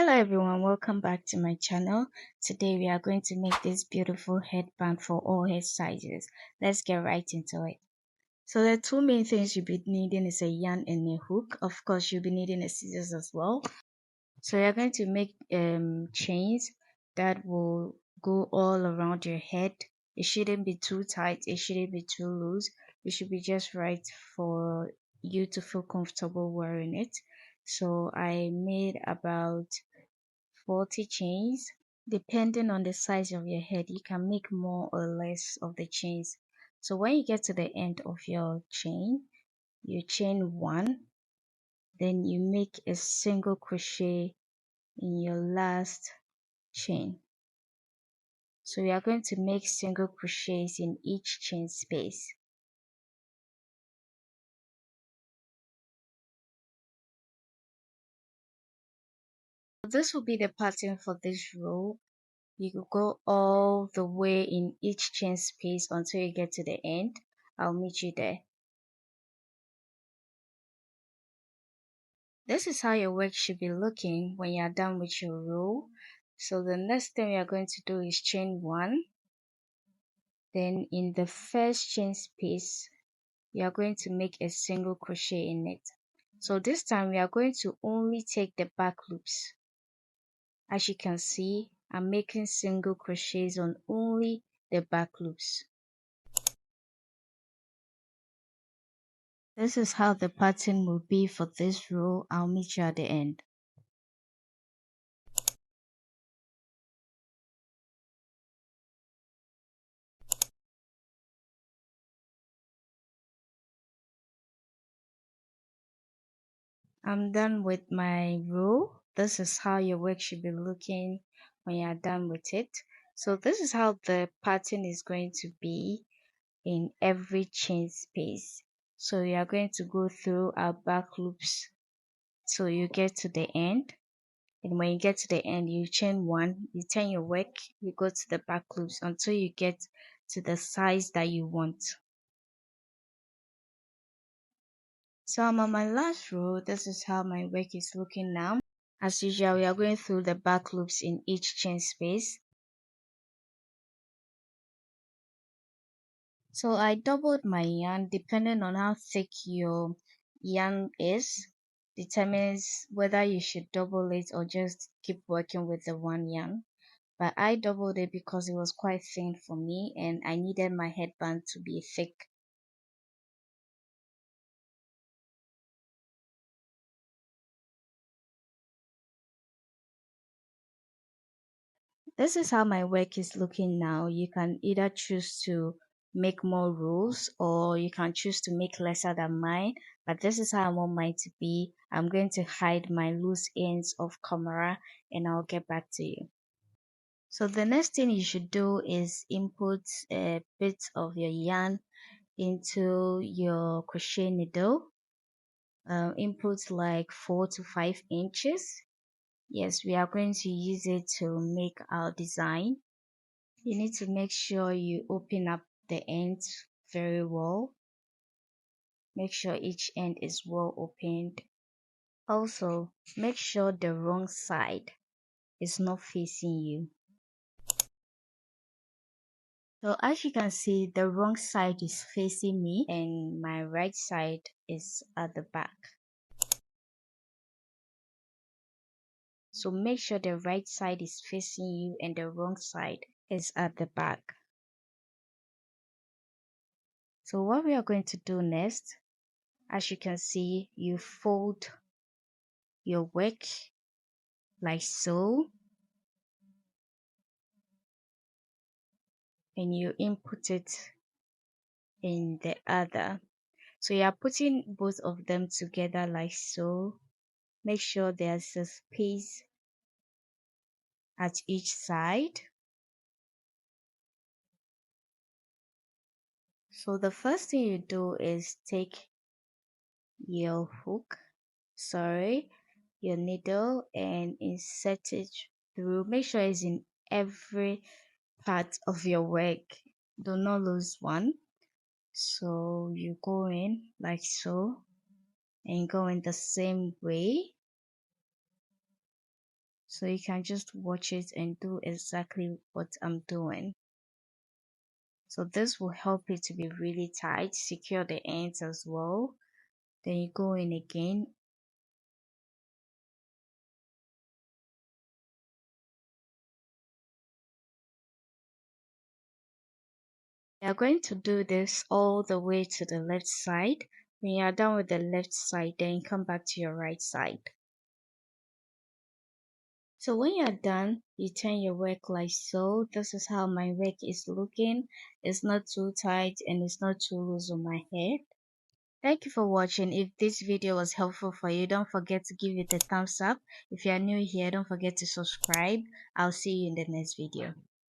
Hello everyone, welcome back to my channel. Today we are going to make this beautiful headband for all hair sizes. Let's get right into it. So the two main things you'll be needing is a yarn and a hook. Of course, you'll be needing a scissors as well. So you're going to make chains that will go all around your head. It shouldn't be too tight, it shouldn't be too loose. It should be just right for you to feel comfortable wearing it. So I made about 40 chains. Depending on the size of your head, you can make more or less of the chains. So when you get to the end of your chain, you chain one, then you make a single crochet in your last chain. So we are going to make single crochets in each chain space. This will be the pattern for this row. You could go all the way in each chain space until you get to the end. I'll meet you there. This is how your work should be looking when you are done with your row. So the next thing we are going to do is chain one. Then in the first chain space, you are going to make a single crochet in it. So this time we are going to only take the back loops. As you can see, I'm making single crochets on only the back loops. This is how the pattern will be for this row. I'll meet you at the end. I'm done with my row. This is how your work should be looking when you're done with it. So this is how the pattern is going to be in every chain space. So you are going to go through our back loops till you get to the end. And when you get to the end, you chain one, you turn your work, you go to the back loops until you get to the size that you want. So I'm on my last row. This is how my work is looking now. As usual, we are going through the back loops in each chain space. So I doubled my yarn. Depending on how thick your yarn is, determines whether you should double it or just keep working with the one yarn. But I doubled it because it was quite thin for me and I needed my headband to be thick. This is how my work is looking now. You can either choose to make more rows or you can choose to make lesser than mine, but this is how I want mine to be. I'm going to hide my loose ends off camera and I'll get back to you. So the next thing you should do is input a bit of your yarn into your crochet needle. Input like 4 to 5 inches. Yes, we are going to use it to make our design. You need to make sure you open up the ends very well. Make sure each end is well opened. Also, make sure the wrong side is not facing you. So as you can see, the wrong side is facing me and my right side is at the back. So make sure the right side is facing you and the wrong side is at the back. So what we are going to do next, as you can see, you fold your work like so, and you input it in the other. So you are putting both of them together like so. Make sure there's a space at each side. So the first thing you do is take your hook, your needle, and insert it through. Make sure it's in every part of your work. Do not lose one. So you go in like so and go in the same way. So you can just watch it and do exactly what I'm doing. So this will help it to be really tight, secure the ends as well. Then you go in again. We are going to do this all the way to the left side. When you are done with the left side, then come back to your right side. So when you're done, you turn your work like so. This is how my work is looking. It's not too tight and it's not too loose on my head. Thank you for watching. If this video was helpful for you, don't forget to give it a thumbs up. If you are new here, don't forget to subscribe. I'll see you in the next video.